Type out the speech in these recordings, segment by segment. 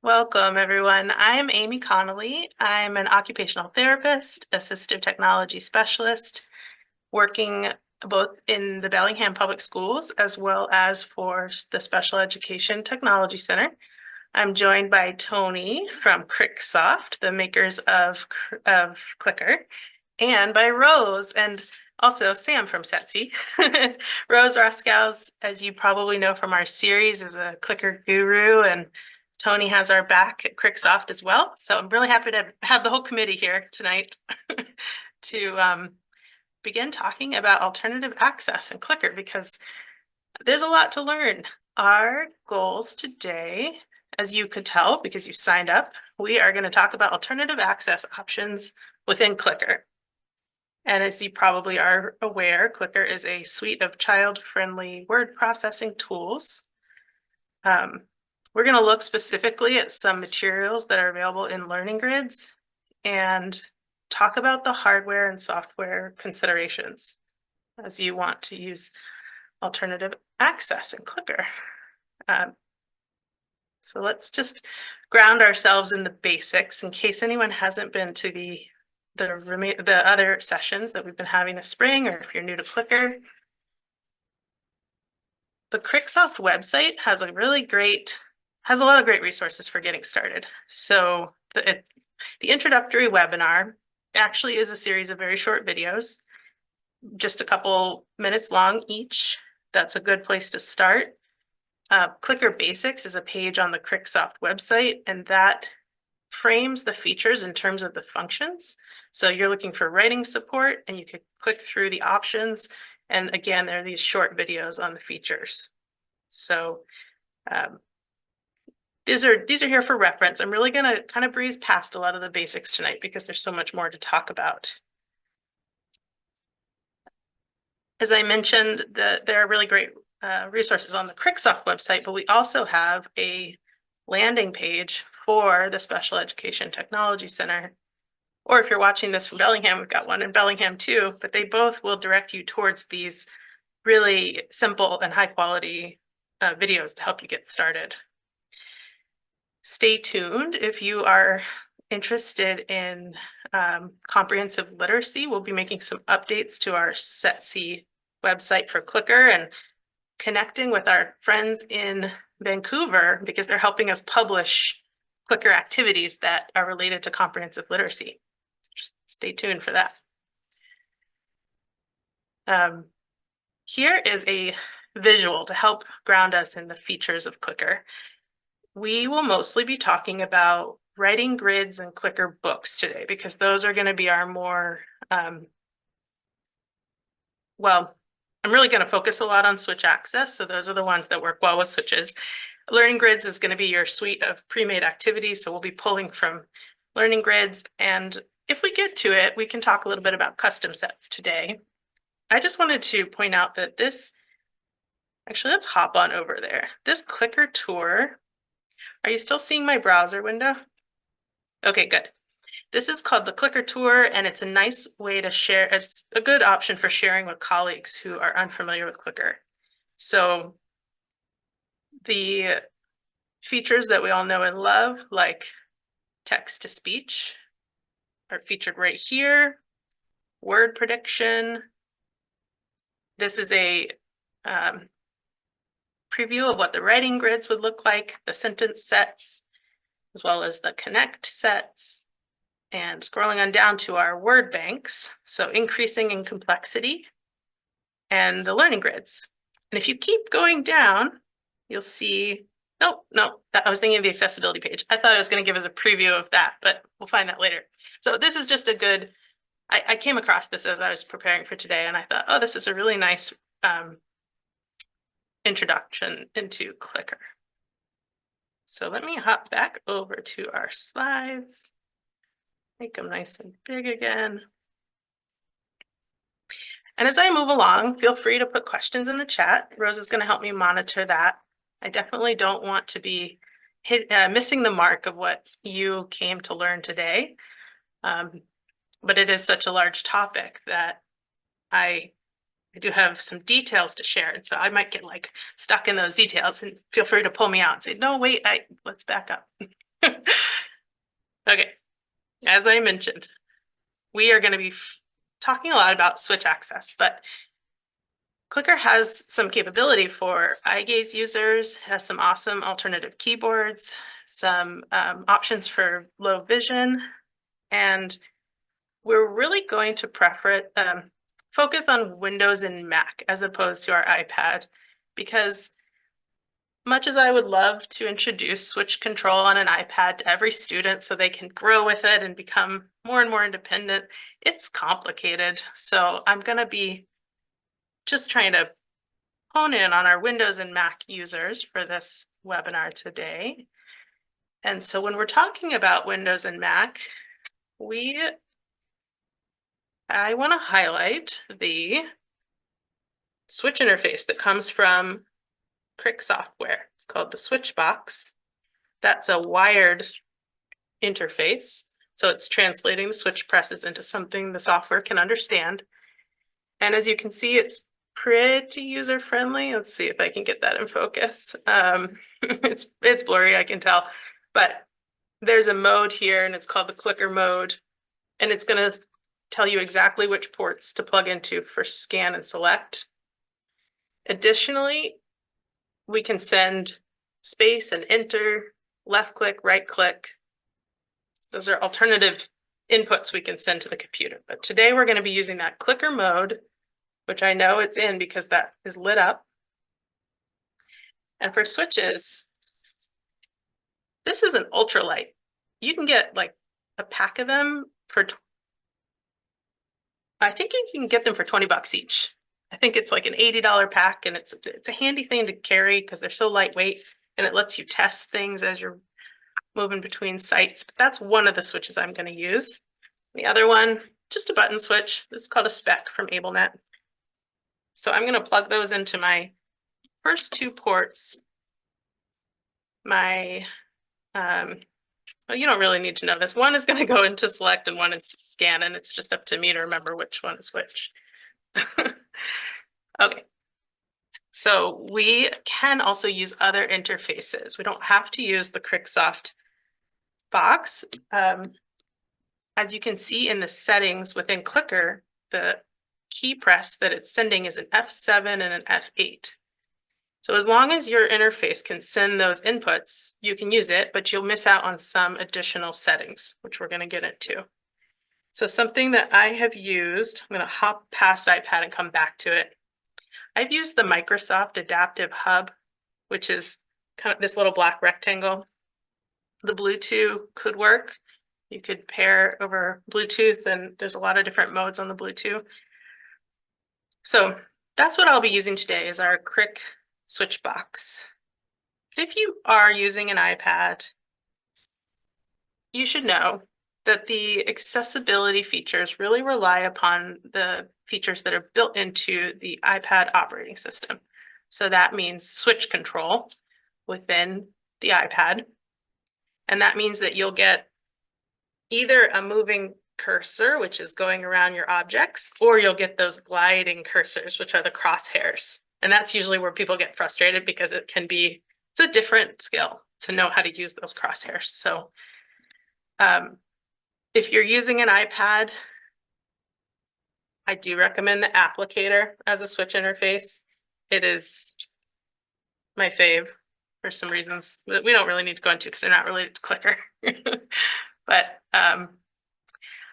Welcome, everyone. I'm Amy Connolly. I'm an occupational therapist, assistive technology specialist, working both in the Bellingham Public Schools as well as for the Special Education Technology Center. I'm joined by Tony from Cricksoft, the makers of Clicker, and by Rose and also Sam from Setsy. Rose Roskows, as you probably know from our series, is a Clicker guru, and Tony has our back at Cricksoft as well. So I'm really happy to have the whole committee here tonight to begin talking about alternative access and Clicker because there's a lot to learn. Our goals today, as you could tell because you signed up, we are going to talk about alternative access options within Clicker. And as you probably are aware, Clicker is a suite of child-friendly word processing tools. We're going to look specifically at some materials that are available in Learning Grids and talk about the hardware and software considerations as you want to use alternative access in Clicker. So let's just ground ourselves in the basics in case anyone hasn't been to the other sessions that we've been having this spring, or if you're new to Clicker. The Cricksoft website has a lot of great resources for getting started. So the introductory webinar actually is a series of very short videos, just a couple minutes long each. That's a good place to start. Clicker Basics is a page on the Cricksoft website, and that frames the features in terms of the functions. So you're looking for writing support, and you could click through the options. And again, there are these short videos on the features. So these are here for reference. I'm really going to kind of breeze past a lot of the basics tonight because there's so much more to talk about. As I mentioned, there are really great resources on the Cricksoft website, but we also have a landing page for the Special Education Technology Center. Or if you're watching this from Bellingham, we've got one in Bellingham too, but they both will direct you towards these really simple and high quality videos to help you get started. Stay tuned if you are interested in comprehensive literacy. We'll be making some updates to our Setsy website for Clicker and connecting with our friends in Vancouver because they're helping us publish Clicker activities that are related to comprehensive literacy. So just stay tuned for that. Here is a visual to help ground us in the features of Clicker. We will mostly be talking about writing grids and Clicker books today because those are going to be our more, well, I'm really going to focus a lot on switch access. So those are the ones that work well with switches. Learning Grids is going to be your suite of pre-made activities. So we'll be pulling from Learning Grids. And if we get to it, we can talk a little bit about custom sets today. I just wanted to point out that actually, let's hop on over there. This Clicker tour, are you still seeing my browser window? Okay, good. This is called the Clicker Tour, and it's a nice way to share. It's a good option for sharing with colleagues who are unfamiliar with Clicker. So the features that we all know and love, like text to speech, are featured right here. Word prediction. This is a preview of what the writing grids would look like, the sentence sets, as well as the connect sets. And scrolling on down to our word banks, so increasing in complexity, and the learning grids. And if you keep going down, you'll see, no, I was thinking of the accessibility page. I thought I was going to give us a preview of that, but we'll find that later. So this is just a good, I came across this as I was preparing for today, and I thought, oh, this is a really nice introduction into Clicker. So let me hop back over to our slides. Make them nice and big again. And as I move along, feel free to put questions in the chat. Rose is going to help me monitor that. I definitely don't want to be missing the mark of what you came to learn today. But it is such a large topic that I do have some details to share. And so I might get like stuck in those details, and feel free to pull me out and say, no, wait, let's back up. Okay, as I mentioned, we are going to be talking a lot about switch access, but Clicker has some capability for eye gaze users, has some awesome alternative keyboards, some options for low vision, and we're really going to focus on Windows and Mac as opposed to our iPad, because much as I would love to introduce switch control on an iPad to every student so they can grow with it and become more and more independent, it's complicated. So I'm going to be just trying to hone in on our Windows and Mac users for this webinar today. And so when we're talking about Windows and Mac, I want to highlight the switch interface that comes from Crick software. It's called the switch box. That's a wired interface. So it's translating the switch presses into something the software can understand. And as you can see, it's pretty user-friendly. Let's see if I can get that in focus. It's blurry, I can tell. But there's a mode here, and it's called the clicker mode. And it's going to tell you exactly which ports to plug into for scan and select. Additionally, we can send space and enter, left click, right click. Those are alternative inputs we can send to the computer. But today we're going to be using that clicker mode, which I know it's in because that is lit up. And for switches, this is an ultralight. You can get like a pack of them for, I think you can get them for 20 bucks each. I think it's like an $80 pack, and it's a handy thing to carry because they're so lightweight, and it lets you test things as you're moving between sites. But that's one of the switches I'm going to use. The other one, just a button switch. This is called a spec from AbleNet. So I'm going to plug those into my first two ports. Well, you don't really need to know this. One is going to go into select and one is scan, and it's just up to me to remember which one is which. Okay. So we can also use other interfaces. We don't have to use the Cricksoft box. As you can see in the settings within Clicker, the key press that it's sending is an F7 and an F8. So as long as your interface can send those inputs, you can use it, but you'll miss out on some additional settings, which we're going to get into. So something that I have used, I'm going to hop past iPad and come back to it. I've used the Microsoft Adaptive Hub, which is kind of this little black rectangle. The Bluetooth could work. You could pair over Bluetooth, and there's a lot of different modes on the Bluetooth. So that's what I'll be using today, is our Crick switch box. But if you are using an iPad, you should know that the accessibility features really rely upon the features that are built into the iPad operating system. So that means switch control within the iPad. And that means that you'll get either a moving cursor, which is going around your objects, or you'll get those gliding cursors, which are the crosshairs. And that's usually where people get frustrated because it's a different skill to know how to use those crosshairs. So if you're using an iPad, I do recommend the applicator as a switch interface. It is my fave for some reasons that we don't really need to go into because they're not related to Clicker. But I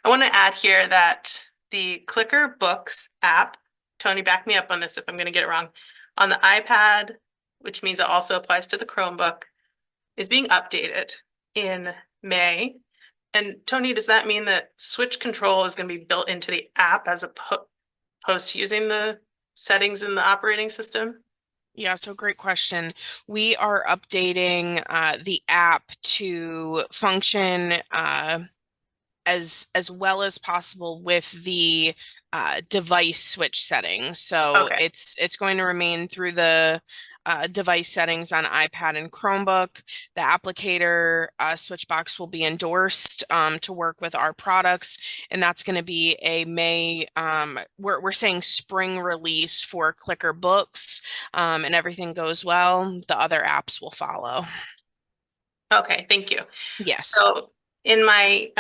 want to add here that the Clicker Books app, Tony, back me up on this if I'm going to get it wrong, on the iPad, which means it also applies to the Chromebook, is being updated in May. And Tony, does that mean that switch control is going to be built into the app as opposed to using the settings in the operating system? Yeah, so great question. We are updating the app to function as well as possible with the device switch settings. So Okay. it's going to remain through the device settings on iPad and Chromebook. The applicator switch box will be endorsed to work with our products, and that's going to be a May. We're saying spring release for Clicker Books, and everything goes well, the other apps will follow. Okay, thank you. Yes. So in my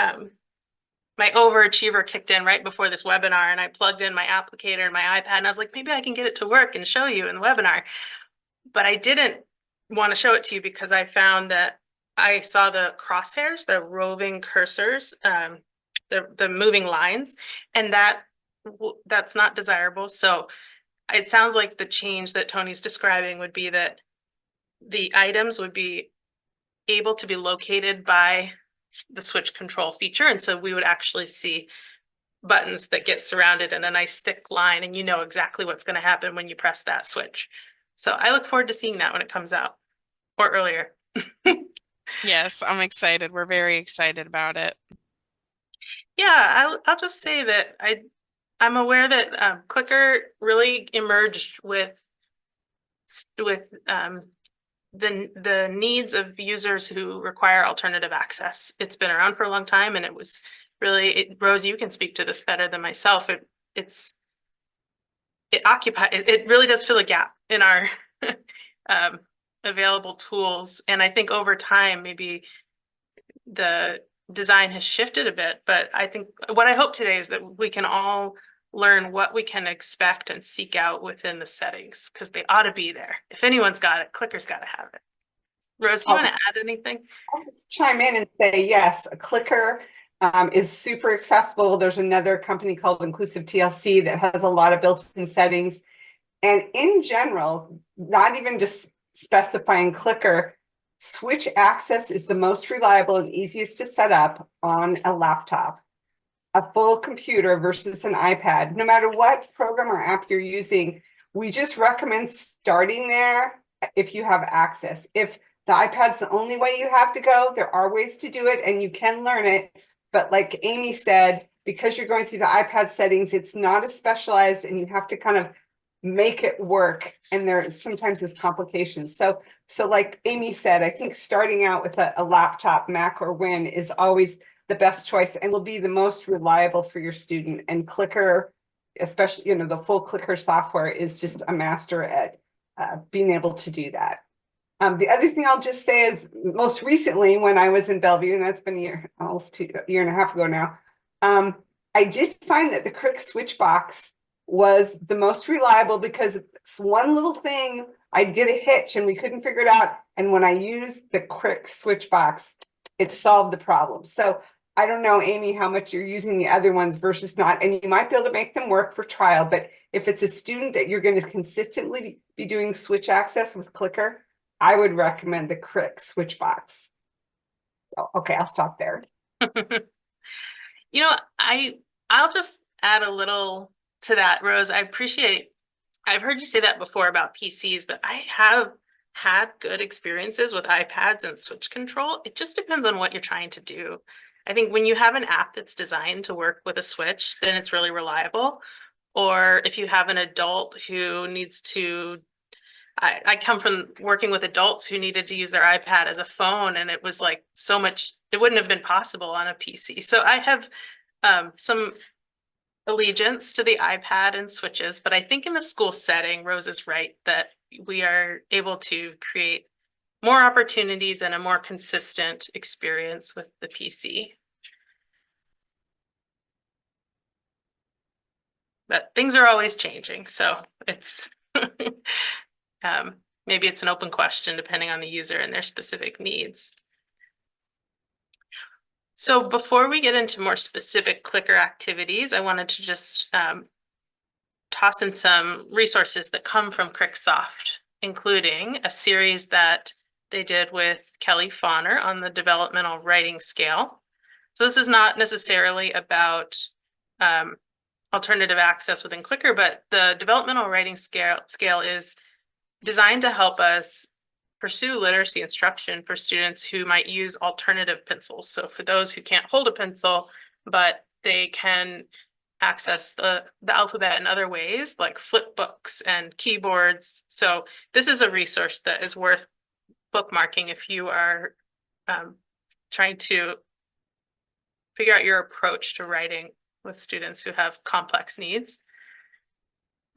overachiever kicked in right before this webinar, and I plugged in my applicator and my iPad, and I was like, maybe I can get it to work and show you in the webinar. But I didn't want to show it to you because I found that I saw the crosshairs, the roving cursors, the moving lines, and that's not desirable. So it sounds like the change that Tony's describing would be that the items would be able to be located by the switch control feature. And so we would actually see buttons that get surrounded in a nice thick line, and you know exactly what's going to happen when you press that switch. So I look forward to seeing that when it comes out or earlier. Yes, I'm excited. We're very excited about it. Yeah, I'll just say that I'm aware that Clicker really emerged with the needs of users who require alternative access. It's been around for a long time, and it was really Rose, you can speak to this better than myself. It's it really does fill a gap in our um, available tools. And I think over time, maybe the design has shifted a bit, but I think what I hope today is that we can all learn what we can expect and seek out within the settings, because they ought to be there. If anyone's got it, Clicker's got to have it. Rose, do you want to add anything? I'll just chime in and say, yes, a clicker is super accessible. There's another company called Inclusive TLC that has a lot of built-in settings. And in general, not even just specifying clicker, switch access is the most reliable and easiest to set up on a laptop. A full computer versus an iPad, no matter what program or app you're using, we just recommend starting there if you have access. If the iPad's the only way you have to go, there are ways to do it and you can learn it. But like Amy said, because you're going through the iPad settings, it's not as specialized and you have to kind of make it work. And there sometimes is complications. So like Amy said, I think starting out with a laptop, Mac or Win, is always the best choice and will be the most reliable for your student. And Clicker, especially, the full Clicker software is just a master at being able to do that. The other thing I'll just say is most recently when I was in Bellevue, and that's been a year, almost a year and a half ago now, I did find that the Crick switch box was the most reliable because it's one little thing, I'd get a hitch and we couldn't figure it out. And when I used the Crick switch box, it solved the problem. So I don't know, Amy, how much you're using the other ones versus not, and you might be able to make them work for trial, but if it's a student that you're going to consistently be doing switch access with Clicker, I would recommend the Crick switch box. So, okay, I'll stop there. You know, I'll just add a little to that, Rose. I've heard you say that before about PCs, but I have had good experiences with iPads and switch control. It just depends on what you're trying to do. I think when you have an app that's designed to work with a switch, then it's really reliable. Or if you have an adult who needs to, I come from working with adults who needed to use their iPad as a phone, and it was like so much, it wouldn't have been possible on a PC. So I have some allegiance to the iPad and switches, but I think in the school setting, Rose is right that we are able to create more opportunities and a more consistent experience with the PC. But things are always changing, so it's maybe it's an open question depending on the user and their specific needs. So before we get into more specific Clicker activities, I wanted to just toss in some resources that come from Cricksoft, including a series that they did with Kelly Fauner on the developmental writing scale. So this is not necessarily about alternative access within Clicker, but the developmental writing scale is designed to help us pursue literacy instruction for students who might use alternative pencils. So for those who can't hold a pencil, but they can access the alphabet in other ways, like flip books and keyboards. So this is a resource that is worth bookmarking if you are trying to figure out your approach to writing with students who have complex needs.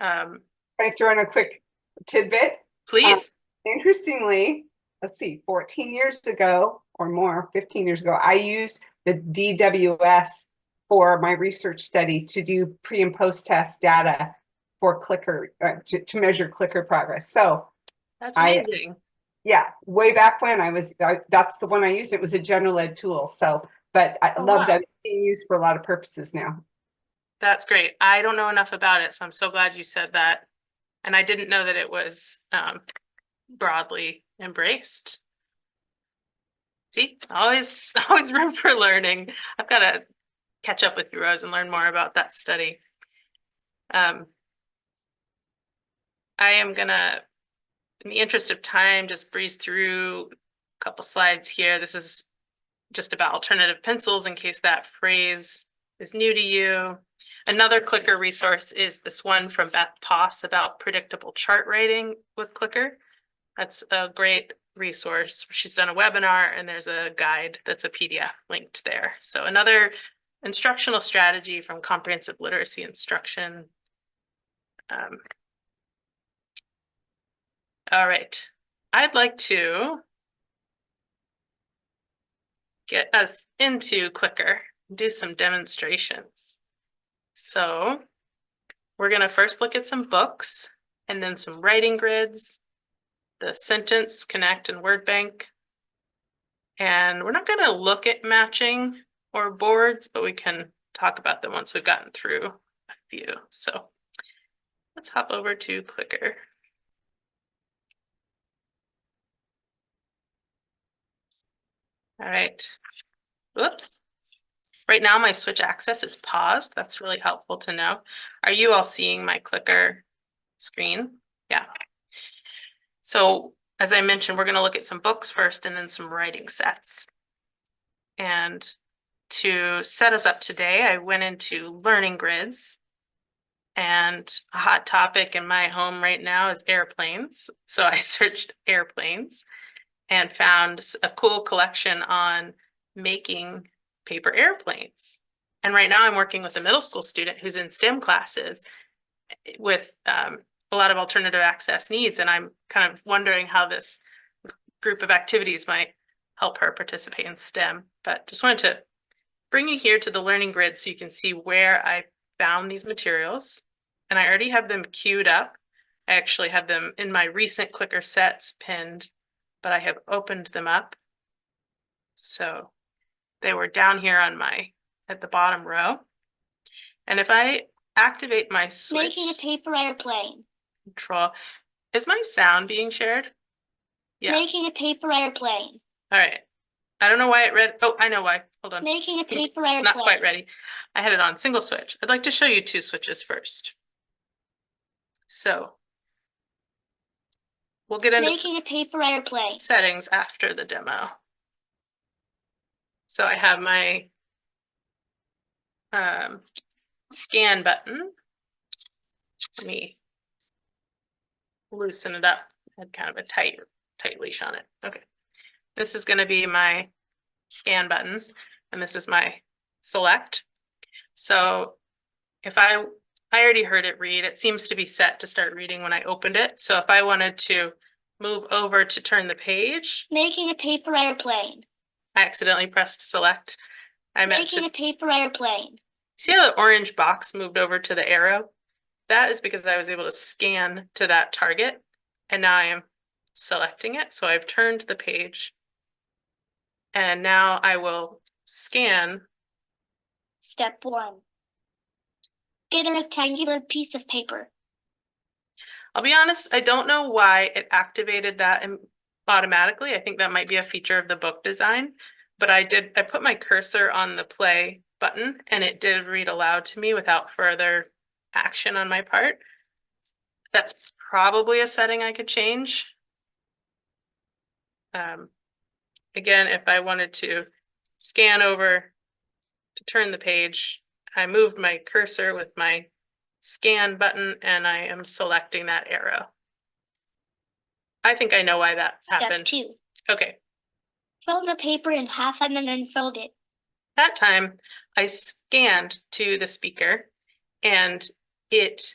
Can I throw in a quick tidbit? Please. Interestingly, let's see, 14 years ago, or more, 15 years ago, I used the DWS for my research study to do pre and post test data for clicker, to measure clicker progress. So That's I, amazing. yeah, way back when that's the one I used. It was a general ed tool. So, but I Oh, love wow. that it's being used for a lot of purposes now. That's great. I don't know enough about it, so I'm so glad you said that. And I didn't know that it was broadly embraced. See, always, always room for learning. I've got to catch up with you, Rose, and learn more about that study. I am gonna, in the interest of time, just breeze through a couple slides here. This is just about alternative pencils in case that phrase is new to you. Another Clicker resource is this one from Beth Poss about predictable chart writing with Clicker. That's a great resource. She's done a webinar and there's a guide that's a PDF linked there. So another instructional strategy from comprehensive literacy instruction. All right, I'd like to get us into Clicker, do some demonstrations. So we're going to first look at some books and then some writing grids, the sentence, connect, and word bank. And we're not going to look at matching or boards, but we can talk about them once we've gotten through a few. So let's hop over to Clicker. All right. Whoops. Right now my switch access is paused. That's really helpful to know. Are you all seeing my Clicker screen? Yeah. So as I mentioned, we're going to look at some books first and then some writing sets. And to set us up today, I went into learning grids. And a hot topic in my home right now is airplanes. So I searched airplanes and found a cool collection on making paper airplanes. And right now I'm working with a middle school student who's in STEM classes with a lot of alternative access needs. And I'm kind of wondering how this group of activities might help her participate in STEM. But just wanted to bring you here to the learning grid so you can see where I found these materials. And I already have them queued up. I actually have them in my recent Clicker sets pinned, but I have opened them up. So they were down here on at the bottom row. And if I activate my switch. Making a paper airplane. Control. Is my sound being shared? Yeah. Making a paper airplane. All right. I don't know why it read. Oh, I know why. Hold on. Making a paper airplane. Not quite ready. I had it on single switch. I'd like to show you two switches first. So we'll get into Making a paper airplane. settings after the demo. So I have my scan button. Let me loosen it up. I had kind of a tight leash on it. Okay. This is going to be my scan button, and this is my select. So if I already heard it read, it seems to be set to start reading when I opened it. So if I wanted to move over to turn the page. Making a paper airplane. I accidentally pressed select. I meant Making to a paper airplane. see how the orange box moved over to the arrow? That is because I was able to scan to that target, and now I am selecting it. So I've turned the page, and now I will scan. Step 1. Get a rectangular piece of paper. I'll be honest, I don't know why it activated that automatically. I think that might be a feature of the book design, but I put my cursor on the play button and it did read aloud to me without further action on my part. That's probably a setting I could change. Again, if I wanted to scan over to turn the page, I moved my cursor with my scan button and I am selecting that arrow. I think I know why that happened. Step 2. Okay. Fold the paper in half and then unfold it. That time I scanned to the speaker and it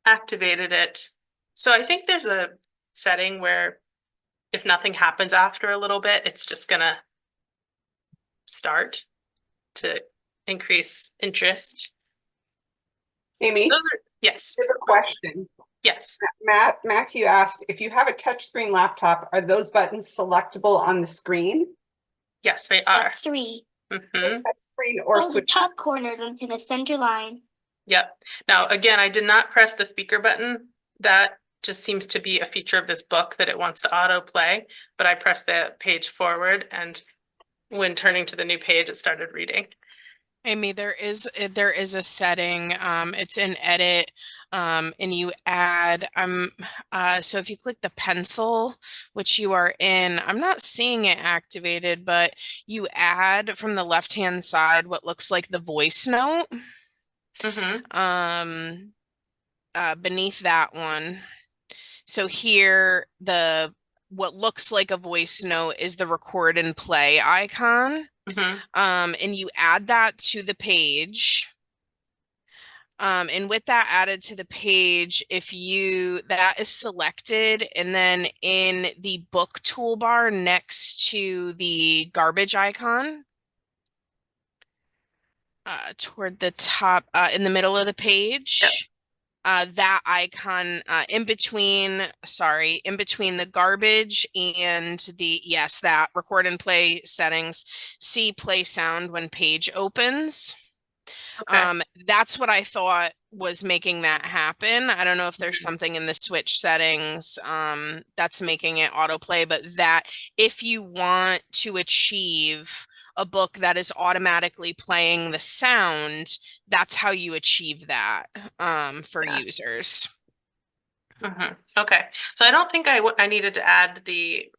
activated it. So I think there's a setting where if nothing happens after a little bit, it's just gonna start to increase interest. Amy, Those are, yes, I have a question. yes, Matthew asked, if you have a touchscreen laptop, are those buttons selectable on the screen? yes, they are. Step 3. Mhm. Touchscreen or Pull the switch? top corners into the center line. Yep. Now, again, I did not press the speaker button. That just seems to be a feature of this book that it wants to autoplay, but I pressed the page forward, and when turning to the new page, it started reading. Amy, there is a setting, it's in edit, and you add, so if you click the pencil, which you are in, I'm not seeing it activated, but you add from the left-hand side what looks like the voice note, Mhm. beneath that one. So here, what looks like a voice note is the record and play icon. Mhm. And you add that to the page. And with that added to the page, that is selected, and then in the book toolbar next to the garbage icon, toward the top, in the middle of the page, that icon, in between the garbage and that record and play settings, see play sound when page opens. Okay. That's what I thought was making that happen. I don't know if there's Mhm. something in the switch settings that's making it autoplay, but that if you want to achieve a book that is automatically playing the sound, that's how you achieve that for Yeah. users. Okay. So I don't think I needed to add the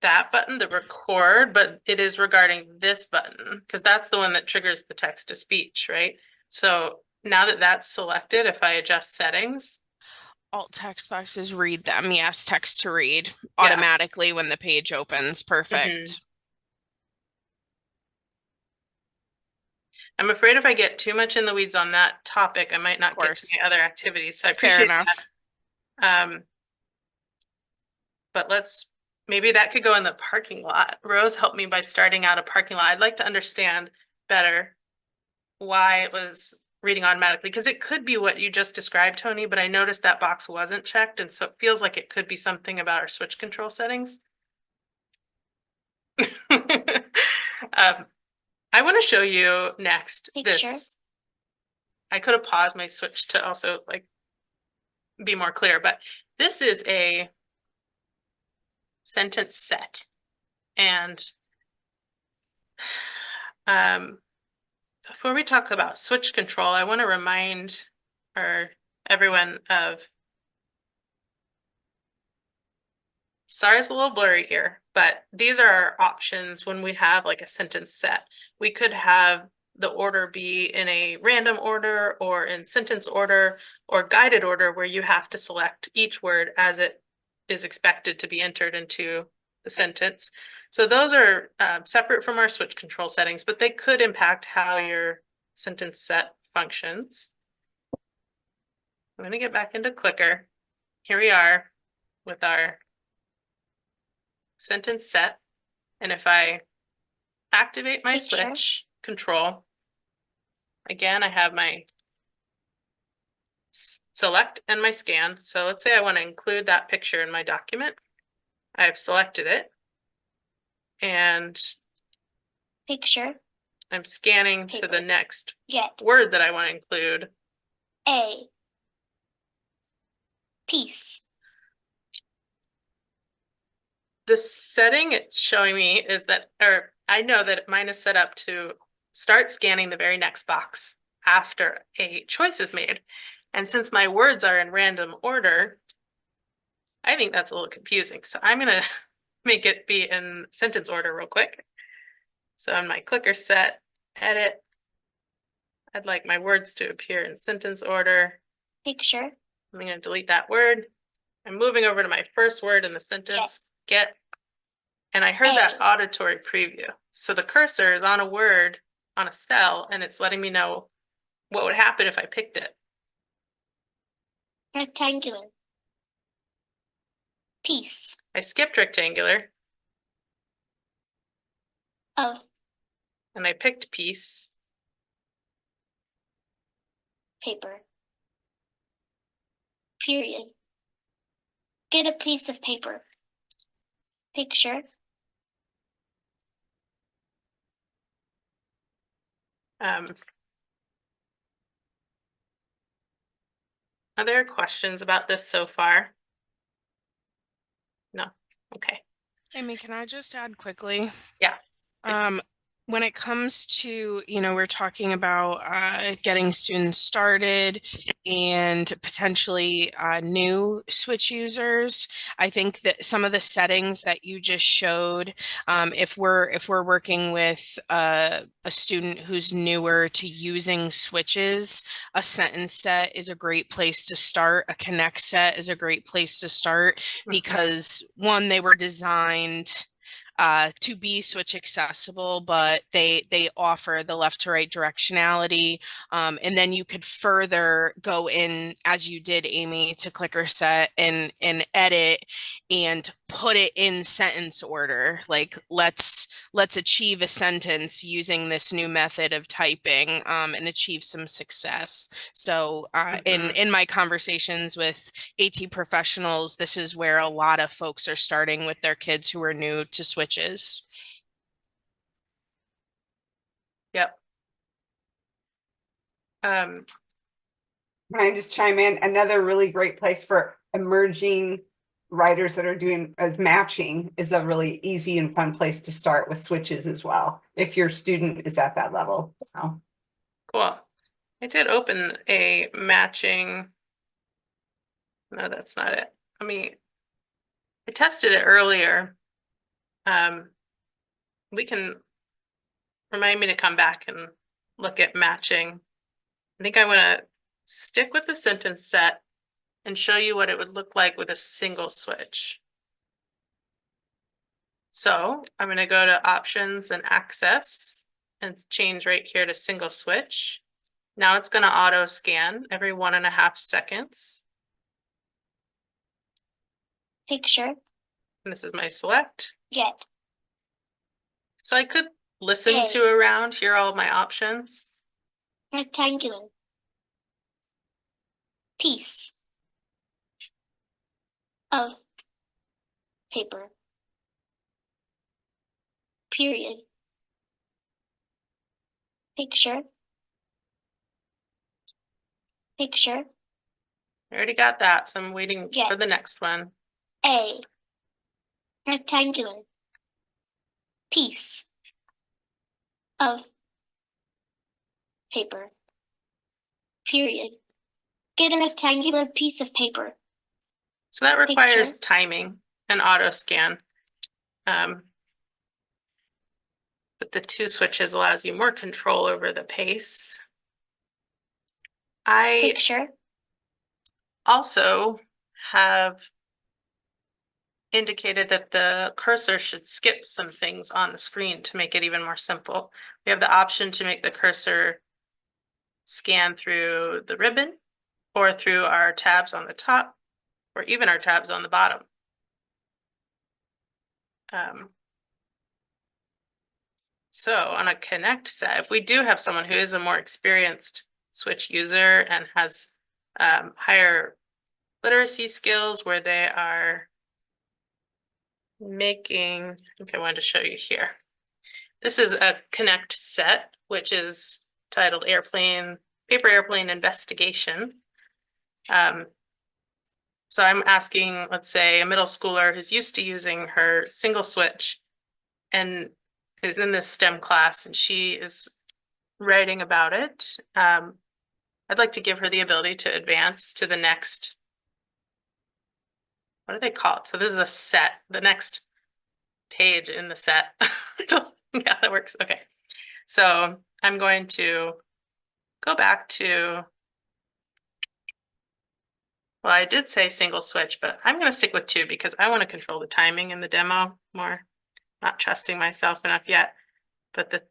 that button, the record, but it is regarding this button because that's the one that triggers the text to speech, right? So now that that's selected, if I adjust settings, Alt text boxes read them. Yes, text to read yeah. automatically when the page opens. Perfect. I'm afraid if I get too much in the weeds on that topic, I might not get to course. my other activities. So I Fair appreciate enough. that. But maybe that could go in the parking lot. Rose helped me by starting out a parking lot. I'd like to understand better why it was reading automatically, because it could be what you just described, Tony, but I noticed that box wasn't checked, and so it feels like it could be something about our switch control settings. I want to show you next Picture. I could have paused my switch to also like be more clear, but this is a sentence set. And before we talk about switch control, I want to remind everyone of, sorry, it's a little blurry here, but these are our options when we have like a sentence set. We could have the order be in a random order or in sentence order or guided order where you have to select each word as it is expected to be entered into the sentence. So those are separate from our switch control settings, but they could impact how your sentence set functions. I'm going to get back into Clicker. Here we are with our sentence set. And if I activate my Picture. switch control, again, I have my select and my scan. So let's say I want to include that picture in my document. I've selected it and Picture. I'm scanning to the Paper. next Get. word that I want to include. A. Piece. The setting it's showing me is that, or I know that mine is set up to start scanning the very next box after a choice is made. And since my words are in random order, I think that's a little confusing. So I'm going to make it be in sentence order real quick. So in my clicker set, edit, I'd like my words to appear in sentence order. Picture. I'm going to delete that word. I'm moving over to my first word in the sentence, get. And I heard that auditory preview. So the cursor is on a word on a cell, and it's letting me know what would happen if I picked it. Rectangular. Piece. I skipped rectangular of and I picked piece. paper. Period. Get a piece of paper. Picture. Are there questions about this so far? No. Okay. Amy, can I just add quickly? Yeah. Um, when it comes to, we're talking about getting students started and potentially new Switch users. I think that some of the settings that you just showed, if we're working with a student who's newer to using switches, a sentence set is a great place to start. A connect set is a great place to start because one, they were designed to be switch accessible, but they offer the left to right directionality. And then you could further go in, as you did, Amy, to clicker set and edit and put it in sentence order. Like let's achieve a sentence using this new method of typing and achieve some success. So in my conversations with AT professionals, this is where a lot of folks are starting with their kids who are new to switches. Yep. Can I just chime in? Another really great place for emerging writers that are doing as matching is a really easy and fun place to start with switches as well, if your student is at that level. So Cool. I did open a matching. No, that's not it. I tested it earlier. We can remind me to come back and look at matching. I think I want to stick with the sentence set and show you what it would look like with a single switch. So I'm going to go to options and access and change right here to single switch. Now it's going to auto scan every 1.5 seconds. Picture. And this is my select. Get. So I could listen Okay. to around, hear all my options. Rectangular. Piece. Of paper. Period. Picture. Picture. I already got that, so I'm waiting Yeah. for the next one. A. Rectangular. Piece. Of paper. Period. Get a rectangular piece of paper. So that requires Picture. timing and auto scan. But the two switches allows you more control over the pace. I Picture. also have indicated that the cursor should skip some things on the screen to make it even more simple. We have the option to make the cursor scan through the ribbon or through our tabs on the top or even our tabs on the bottom. So on a connect set, if we do have someone who is a more experienced switch user and has higher literacy skills where they are making, I think I wanted to show you here. This is a connect set, which is titled Paper Airplane Investigation. So I'm asking, let's say, a middle schooler who's used to using her single switch and is in this STEM class and she is writing about it. I'd like to give her the ability to advance to the next, what do they call it? So this is a set, the next page in the set. Yeah, that works. Okay. So I'm going to go back to, well, I did say single switch, but I'm going to stick with two because I want to control the timing in the demo more. Not trusting myself enough yet, but the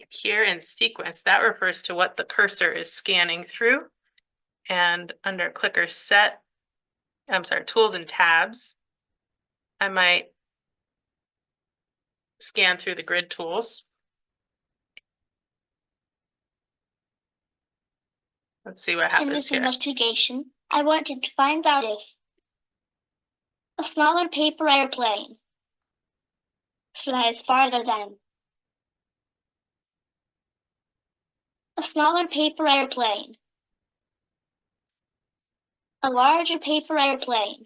here in sequence, that refers to what the cursor is scanning through. And under clicker set, I'm sorry, tools and tabs, I might scan through the grid tools. Let's see what In happens this here. investigation, I wanted to find out if a smaller paper airplane flies farther than a smaller paper airplane, a larger paper airplane,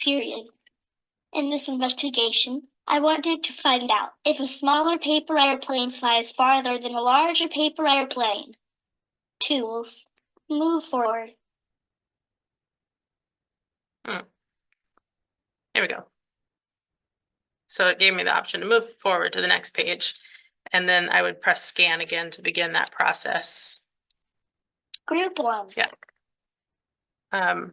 period. In this investigation, I wanted to find out if a smaller paper airplane flies farther than a larger paper airplane. Tools. Move forward. Here we go. So it gave me the option to move forward to the next page. And then I would press scan again to begin that process. Group 1. Yeah. I'm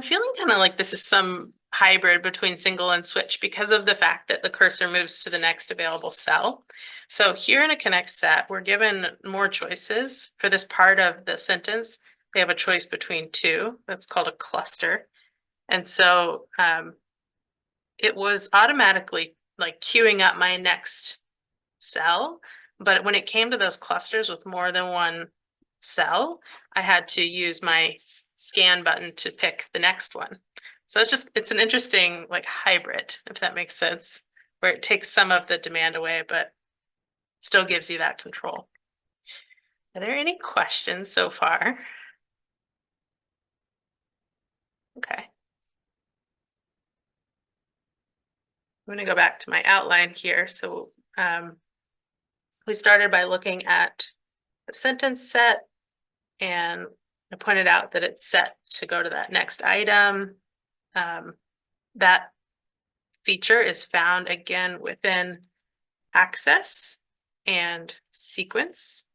feeling kind of like this is some hybrid between single and switch because of the fact that the cursor moves to the next available cell. So here in a connect set, we're given more choices. For this part of the sentence, they have a choice between two. That's called a cluster. And so it was automatically like queuing up my next cell. But when it came to those clusters with more than one cell, I had to use my scan button to pick the next one. So it's an interesting like hybrid, if that makes sense, where it takes some of the demand away, but still gives you that control. Are there any questions so far? Okay. I'm going to go back to my outline here. So we started by looking at the sentence set, and I pointed out that it's set to go to that next item. That feature is found again within access and sequence.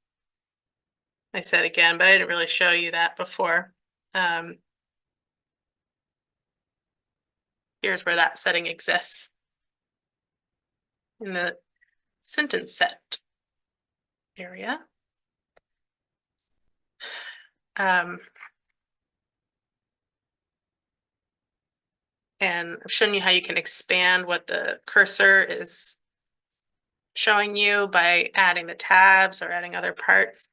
I said again, but I didn't really show you that before. Here's where that setting exists in the sentence set area. And I've shown you how you can expand what the cursor is showing you by adding the tabs or adding other parts.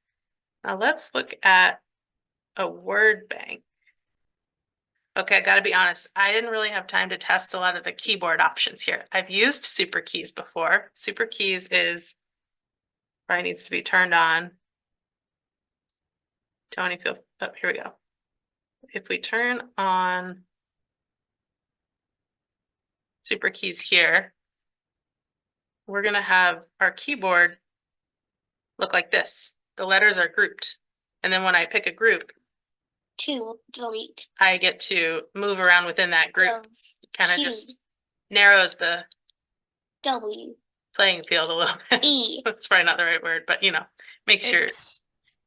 Now let's look at a word bank. Okay, I gotta be honest, I didn't really have time to test a lot of the keyboard options here. I've used super keys before. Super keys is probably needs to be turned on. Tony, feel, oh, here we go. If we turn on super keys here, we're gonna have our keyboard look like this. The letters are grouped. And then when I pick a group, 2. Delete. I get to move around within that group. Close. Kind of Q. just narrows the W. playing field a little bit. E. That's probably not the right word, but make sure.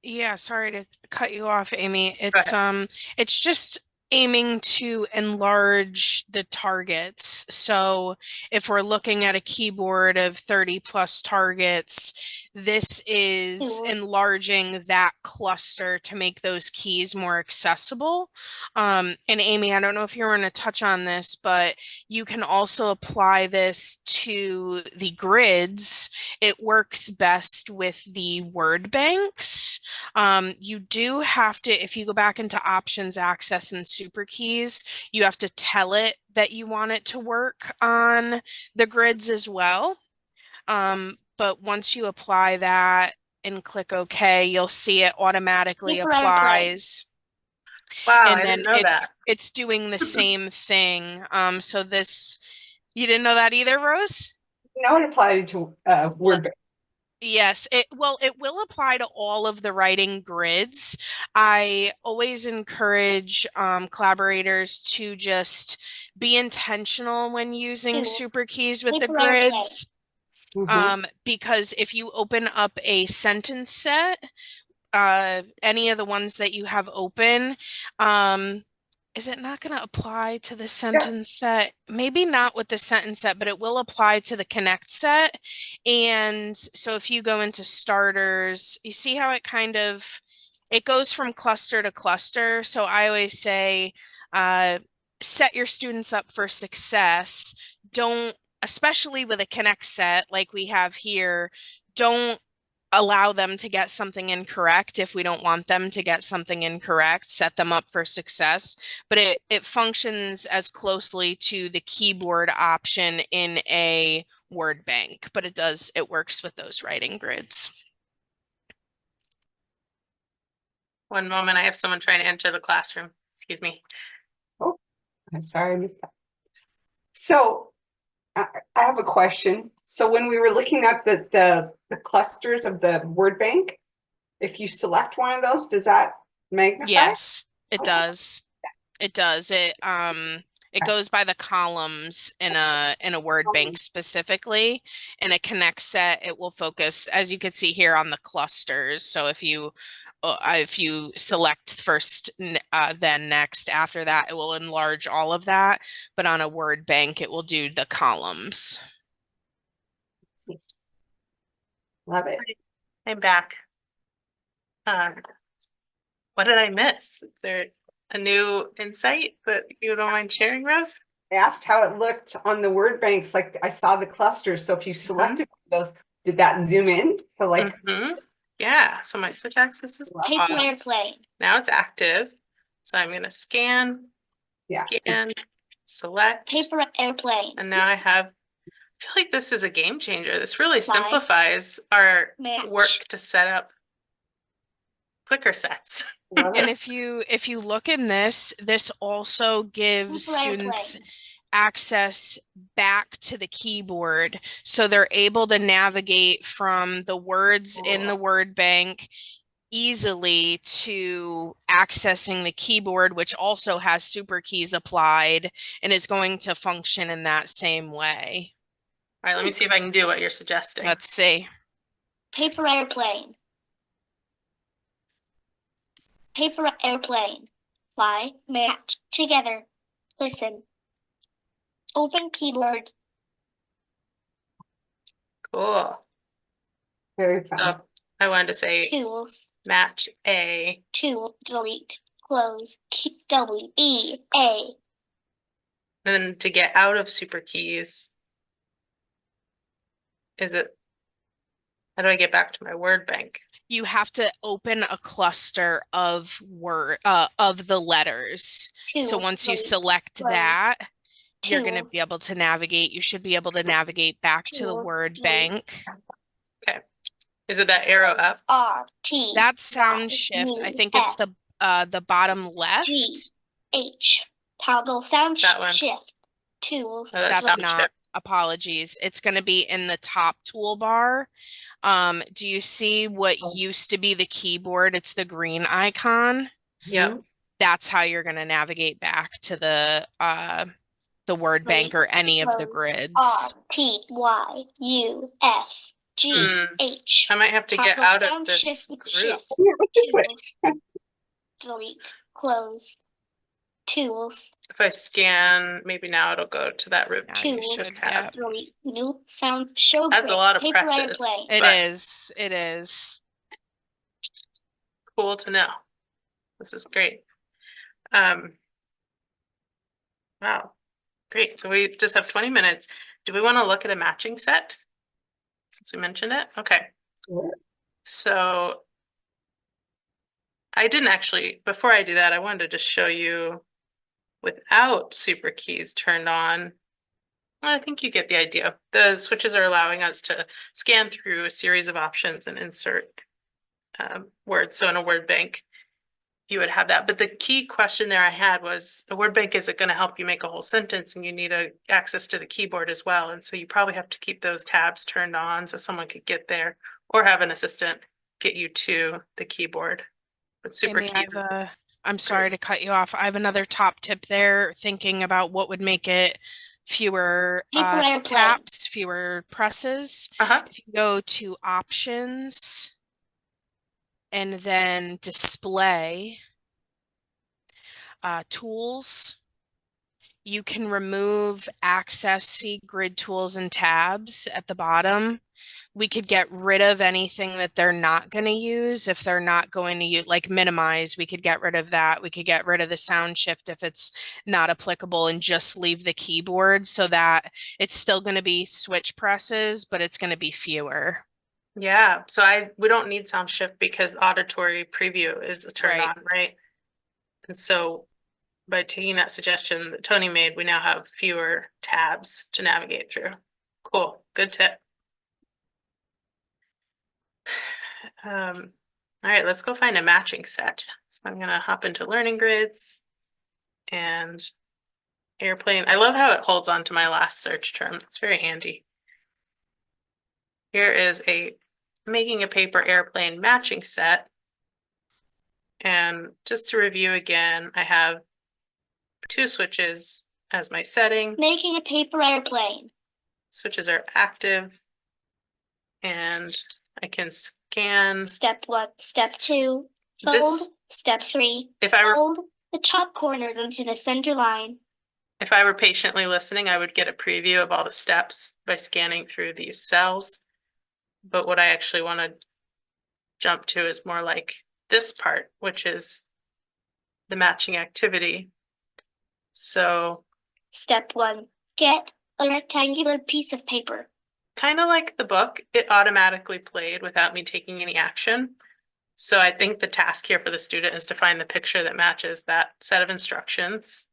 Yeah, sorry to cut you off, Amy. Go ahead. It's just aiming to enlarge the targets. So if we're looking at a keyboard of 30 plus targets, this is enlarging that cluster to make those keys more accessible. And Amy, I don't know if you want to touch on this, but you can also apply this to the grids. It works best with the word banks. You do have to, if you go back into options, access, and super keys, you have to tell it that you want it to work on the grids as well. But once you apply that and click OK, you'll see it automatically applies. Wow, and I then didn't know that. it's doing the same thing. So this, you didn't know that either, Rose? No, it applied to word bank. Yes, it will apply to all of the writing grids. I always encourage collaborators to just be intentional when using super keys with the grids. Because if you open up a sentence set, any of the ones that you have open, is it not going to apply to the sentence set? Maybe not with the sentence set, but it will apply to the connect set. And so if you go into starters, you see how it it goes from cluster to cluster. So I always say, set your students up for success. Don't, especially with a connect set like we have here, don't allow them to get something incorrect if we don't want them to get something incorrect. Set them up for success, but it functions as closely to the keyboard option in a word bank, but it works with those writing grids. One moment, I have someone trying to enter the classroom. Excuse me. I'm sorry, I missed that. So I have a question. So when we were looking at the clusters of the word bank, if you select one of those, does that magnify? Yes, it Okay. does. It does. It goes by the columns in a word bank specifically. In a connect set, it will focus, as you can see here, on the clusters. So if you select first, then next, after that, it will enlarge all of that. But on a word bank, it will do the columns. Yes. Love it. I'm back. What did I miss? Is there a new insight that you don't mind sharing, Rose? I asked how it looked on the word banks, like I saw the clusters. So if you selected those, did that zoom in? So like, Yeah, so my switch axis is Paper paused. airplane. Now it's active. So I'm gonna scan, yeah. scan, select, Paper airplane. and now I feel like this is a game changer. This really Fine. simplifies our Match. work to set up clicker sets. Love And it. if you look in this also gives Paper students airplane. access back to the keyboard, so they're able to navigate from the words in the word bank easily to accessing the keyboard, which also has super keys applied and is going to function in that same way. All right, let me see if I can do what you're suggesting. Let's see. Paper airplane. Paper airplane. Fly, match, together. Listen. Open keyboard. Cool. Very fun. So I wanted to say Tools. match A. Tool. Delete. Close. W. E. A. And then to get out of super keys, how do I get back to my word bank? You have to open a cluster of the letters. So Tool. once you Delete. select Close. that, you're going to Tools. be able to navigate. You should be able to navigate back to the Tool. word Delete. bank. Okay. Is it that arrow up? R. T. That's sound Y, shift. I U, think it's F, the bottom left. G. H. Toggle sound That one. shift. Tools. Oh, that's That's sound not. shift. Apologies. It's going to be in the top toolbar. Do you see what used to be the keyboard? It's the green icon. Yep. That's how you're going to navigate back to the word bank or any of the Close. grids. R. T. Y. U. F. G. H. I might have to get Toggle out of sound this shift, group. shift. Yeah, what's the Tools. switch? Delete. Close. Tools. If I scan, maybe now it'll go to that root. Now you Tools. should, have. yeah. Delete. New sound show. That's a grid. lot of Paper presses. airplane. It But- is. It is. Cool to know. This is great. Wow, great. So we just have 20 minutes. Do we want to look at a matching set? Since we mentioned it? Okay. Sure. So I didn't actually, before I do that, I wanted to just show you without super keys turned on. I think you get the idea. The switches are allowing us to scan through a series of options and insert words. So in a word bank, you would have that. But the key question there I had was, the word bank, is it going to help you make a whole sentence? And you need access to the keyboard as well. And so you probably have to keep those tabs turned on so someone could get there, or have an assistant get you to the keyboard. But super Amy, keys. I'm sorry to cut you off. I have another top tip there, thinking about what would make it fewer Paper airplane. taps, fewer presses. Uh-huh. If you go to options and then display, tools, you can remove access, see grid tools and tabs at the bottom. we could get rid of anything that they're not going to use. If they're not going to use, like minimize, we could get rid of that. We could get rid of the sound shift if it's not applicable and just leave the keyboard so that it's still going to be switch presses, but it's going to be fewer. Yeah, so we don't need sound shift because auditory preview is turned Right. on, right? And so by taking that suggestion that Tony made, we now have fewer tabs to navigate through. Cool, good tip. All right, let's go find a matching set. So I'm gonna hop into learning grids and airplane. I love how it holds on to my last search term. It's very handy. Here is making a paper airplane matching set. And just to review again, I have 2 switches as my setting. Making a paper airplane. Switches are active. And I can scan. Step 1, Step 2, fold. This, Step 3, if I were fold the top corners into the center line. If I were patiently listening, I would get a preview of all the steps by scanning through these cells. But what I actually want to jump to is more like this part, which is the matching activity. So Step 1, get a rectangular piece of paper. kind of like the book, it automatically played without me taking any action. So I think the task here for the student is to find the picture that matches that set of instructions.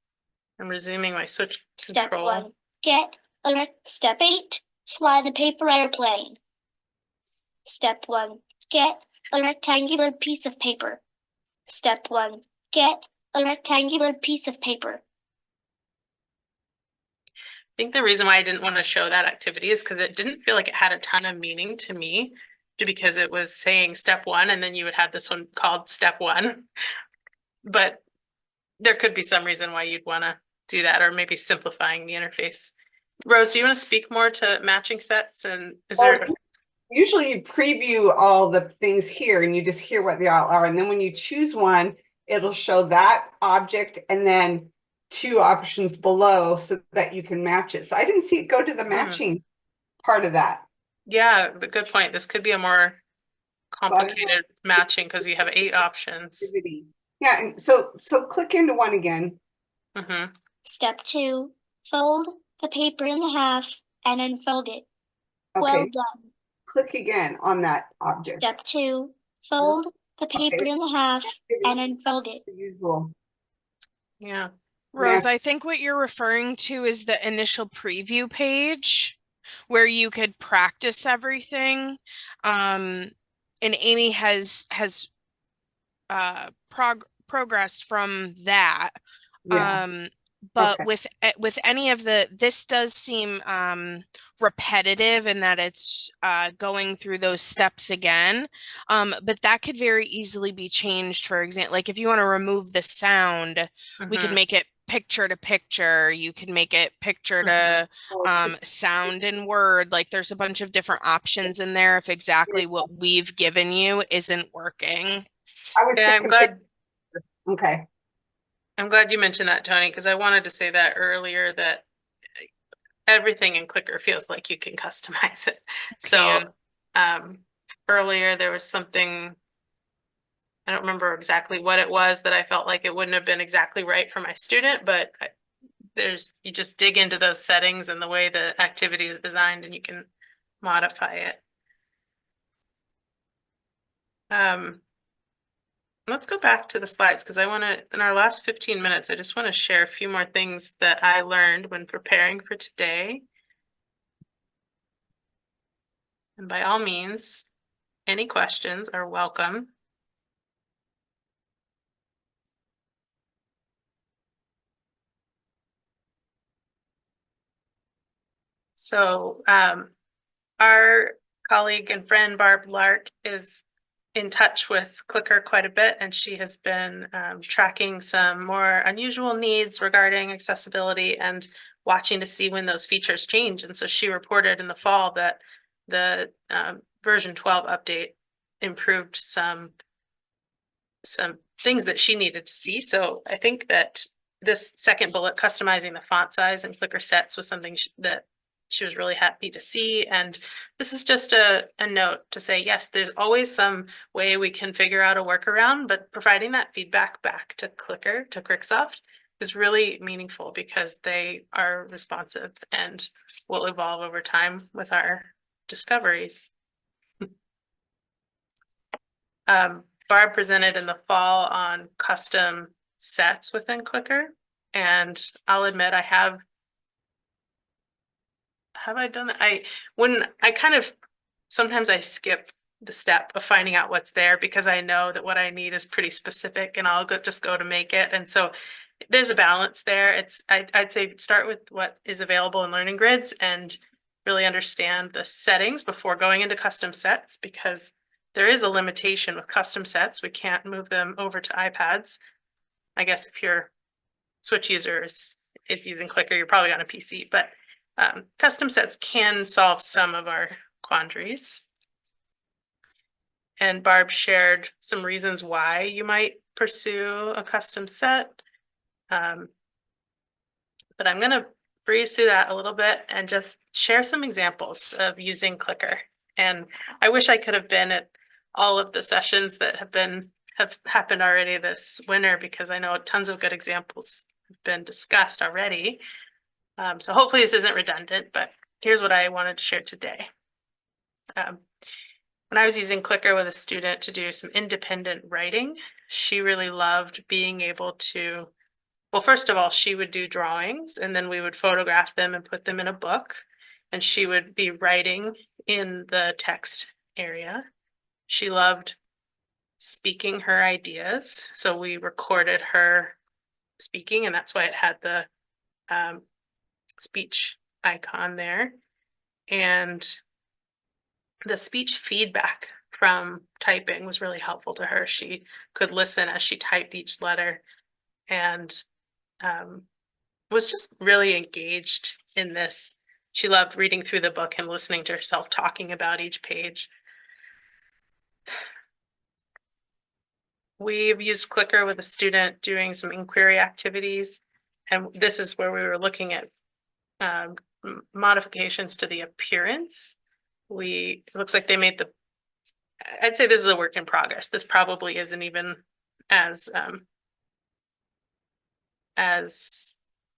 I'm resuming my switch Step control. 1, get a Step 8, fly the paper airplane. Step 1, get a rectangular piece of paper. Step 1, get a rectangular piece of paper. I think the reason why I didn't want to show that activity is because it didn't feel like it had a ton of meaning to me, because it was saying step 1 and then you would have this one called step 1. But there could be some reason why you'd want to do that, or maybe simplifying the interface. Rose, do you want to speak more to matching sets, and is there? Usually you preview all the things here and you just hear what they all are. And then when you choose one, it'll show that object and then 2 options below so that you can match it. So I didn't see it go to the matching part of that. Yeah, the good point. This could be a more complicated matching because you have 8 options. Yeah, and so click into one again. Step 2, fold the paper in half and unfold it. Okay. Well done. Click again on that object. Step 2, fold the paper in half and unfold it. The usual. Yeah. Rose, I think what you're referring to is the initial preview page where you could practice everything. And Amy has progressed from that. Yeah. But with any of this does seem repetitive in that it's going through those steps again. But that could very easily be changed. For example, like if you want to remove the sound, we could make it picture to picture. You can make it picture to sound and word. Like there's a bunch of different options in there if exactly what we've given you isn't working. Yeah, I'm glad. Okay. I'm glad you mentioned that, Tony, because I wanted to say that earlier, that everything in Clicker feels like you can customize it. So earlier there was something, I don't remember exactly what it was, that I felt like it wouldn't have been exactly right for my student, but you just dig into those settings and the way the activity is designed and you can modify it. Let's go back to the slides because I want to, in our last 15 minutes, I just want to share a few more things that I learned when preparing for today. And by all means, any questions are welcome. So our colleague and friend Barb Lark is in touch with Clicker quite a bit, and she has been tracking some more unusual needs regarding accessibility and watching to see when those features change. And so she reported in the fall that the version 12 update improved some things that she needed to see. So I think that this second bullet, customizing the font size and Clicker sets, was something that she was really happy to see. And this is just a note to say, yes, there's always some way we can figure out a workaround, but providing that feedback back to Clicker, to Cricksoft, is really meaningful because they are responsive and will evolve over time with our discoveries. Barb presented in the fall on custom sets within Clicker, and I'll admit I have I done that? Sometimes I skip the step of finding out what's there because I know that what I need is pretty specific and I'll just go to make it. And so there's a balance there. I'd say start with what is available in learning grids and really understand the settings before going into custom sets, because there is a limitation with custom sets. We can't move them over to iPads. I guess if your Switch user is using Clicker, you're probably on a PC, but custom sets can solve some of our quandaries. And Barb shared some reasons why you might pursue a custom set. But I'm going to breeze through that a little bit and just share some examples of using Clicker. And I wish I could have been at all of the sessions that have happened already this winter, because I know tons of good examples have been discussed already. So hopefully this isn't redundant, but here's what I wanted to share today. When I was using Clicker with a student to do some independent writing, she really loved being able to, well, first of all, she would do drawings and then we would photograph them and put them in a book, and she would be writing in the text area. She loved speaking her ideas, so we recorded her speaking, and that's why it had the speech icon there. And the speech feedback from typing was really helpful to her. She could listen as she typed each letter and was just really engaged in this. She loved reading through the book and listening to herself talking about each page. We've used Clicker with a student doing some inquiry activities, and this is where we were looking at modifications to the appearance. It looks like they made I'd say this is a work in progress. This probably isn't even as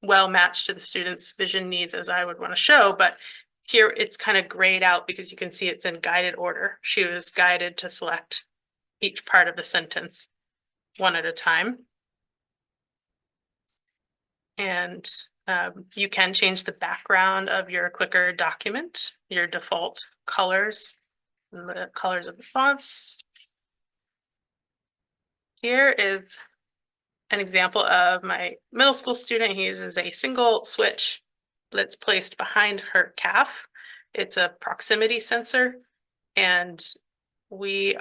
well matched to the student's vision needs as I would want to show, but here it's kind of grayed out because you can see it's in guided order. She was guided to select each part of the sentence one at a time. And you can change the background of your Clicker document, your default colors, and the colors of the fonts. Here is an example of my middle school student. He uses a single switch that's placed behind her calf. It's a proximity sensor, and we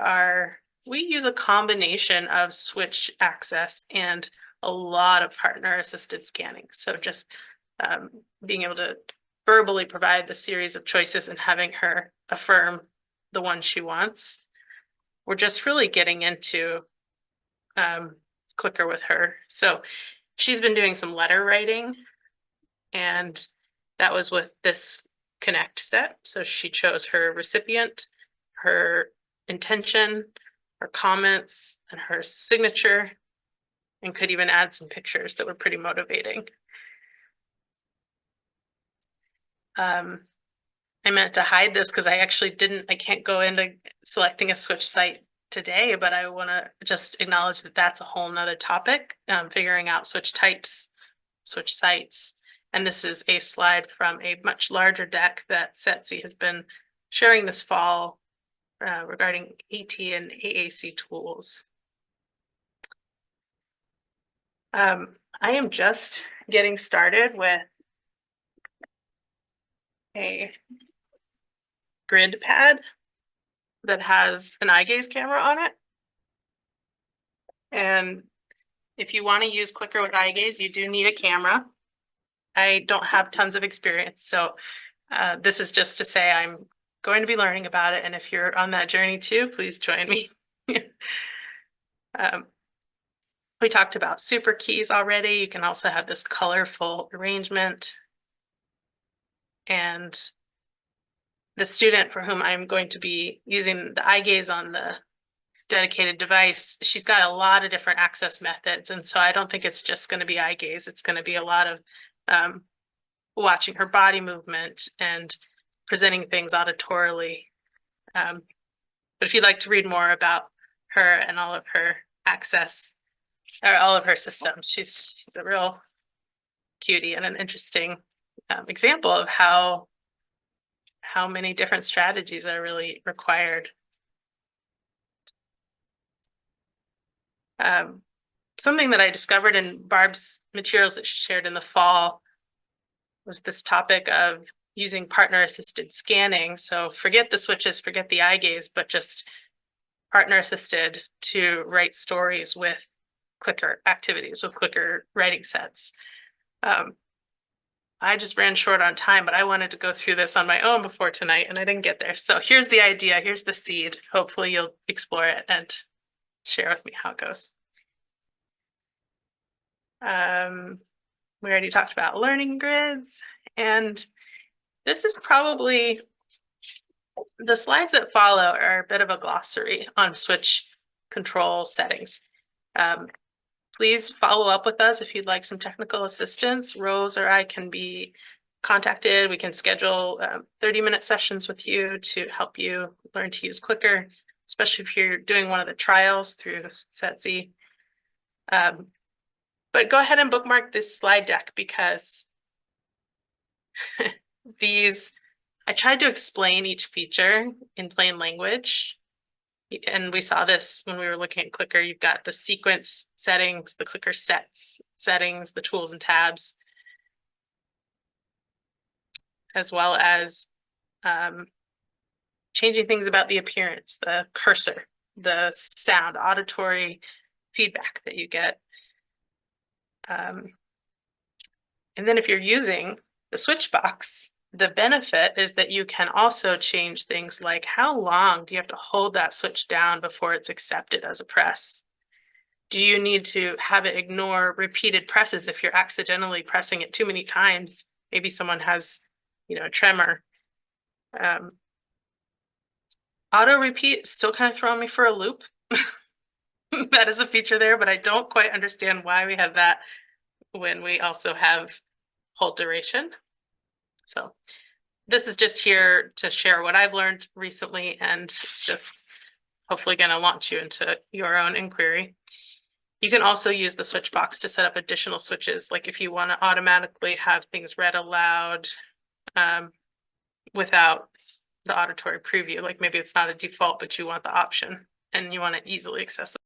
use a combination of switch access and a lot of partner assisted scanning. So just being able to verbally provide the series of choices and having her affirm the one she wants. We're just really getting into Clicker with her. So she's been doing some letter writing, and that was with this Connect set. So she chose her recipient, her intention, her comments, and her signature, and could even add some pictures that were pretty motivating. I meant to hide this because I can't go into selecting a switch site today, but I want to just acknowledge that that's a whole nother topic, figuring out switch types, switch sites. And this is a slide from a much larger deck that SETC has been sharing this fall regarding AT and AAC tools. I am just getting started with a grid pad that has an eye gaze camera on it. And if you want to use Clicker with eye gaze, you do need a camera. I don't have tons of experience, so this is just to say I'm going to be learning about it. And if you're on that journey too, please join me. We talked about super keys already. You can also have this colorful arrangement. And the student for whom I'm going to be using the eye gaze on the dedicated device, she's got a lot of different access methods. And so I don't think it's just going to be eye gaze. It's going to be a lot of watching her body movement and presenting things auditorily. But if you'd like to read more about her and all of her access or all of her systems, she's a real cutie and an interesting example of how many different strategies are really required. Something that I discovered in Barb's materials that she shared in the fall was this topic of using partner-assisted scanning. So forget the switches, forget the eye gaze, but just partner-assisted to write stories with clicker activities, with clicker writing sets. I just ran short on time, but I wanted to go through this on my own before tonight, and I didn't get there. So here's the idea. Here's the seed. Hopefully you'll explore it and share with me how it goes. We already talked about learning grids, and this is probably the slides that follow are a bit of a glossary on switch control settings. Please follow up with us if you'd like some technical assistance. Rose or I can be contacted. We can schedule 30-minute sessions with you to help you learn to use Clicker, especially if you're doing one of the trials through SETC. But go ahead and bookmark this slide deck because I tried to explain each feature in plain language. And we saw this when we were looking at Clicker. You've got the sequence settings, the Clicker sets settings, the tools and tabs, as well as changing things about the appearance, the cursor, the sound, auditory feedback that you get. And then if you're using the switch box, the benefit is that you can also change things like how long do you have to hold that switch down before it's accepted as a press? Do you need to have it ignore repeated presses if you're accidentally pressing it too many times? Maybe someone has, a tremor. Auto repeat still kind of throwing me for a loop. That is a feature there, but I don't quite understand why we have that when we also have hold duration. So this is just here to share what I've learned recently, and it's just hopefully going to launch you into your own inquiry. You can also use the switch box to set up additional switches, like if you want to automatically have things read aloud without the auditory preview, like maybe it's not a default, but you want the option and you want it easily accessible.